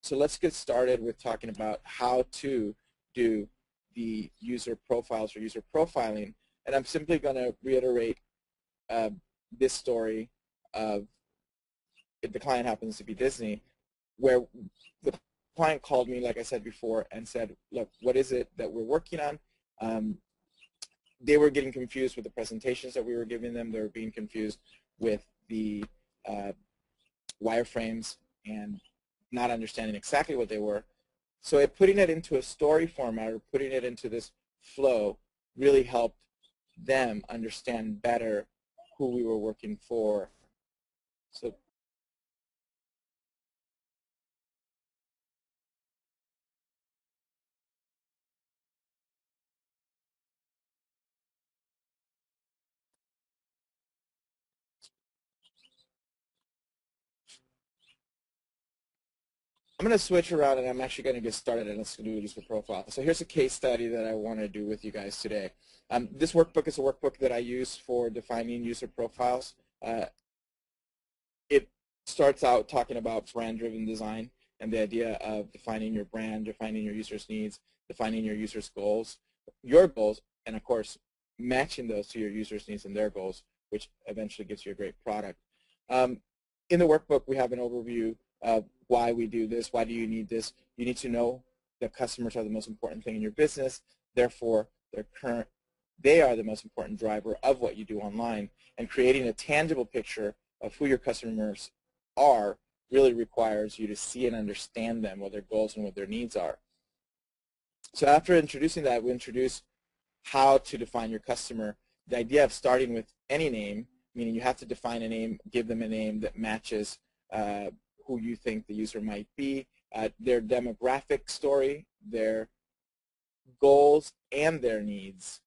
So let's get started with talking about how to do the user profiles or user profiling. And I'm simply going to reiterate this story of, if the client happens to be Disney, where the client called me, like I said before, and said, look, what is it that we're working on? They were getting confused with the presentations that we were giving them. They were being confused with the wireframes and not understanding exactly what they were. So putting it into a story format or putting it into this flow really helped them understand better who we were working for. So I'm going to switch around, and I'm actually going to get started, and let's do a user profile. So here's a case study that I want to do with you guys today. This workbook is a workbook that I use for defining user profiles. It starts out talking about brand-driven design and the idea of defining your brand, defining your users' needs, defining your users' goals, your goals, and of course, matching those to your users' needs and their goals, which eventually gives you a great product. In the workbook, we have an overview of why we do this, why do you need this. You need to know that customers are the most important thing in your business, therefore they are the most important driver of what you do online, and creating a tangible picture of who your customers are really requires you to see and understand them, what their goals and what their needs are. So after introducing that, we introduce how to define your customer. The idea of starting with any name, meaning you have to define a name, give them a name that matches who you think the user might be, their demographic story, their goals, and their needs.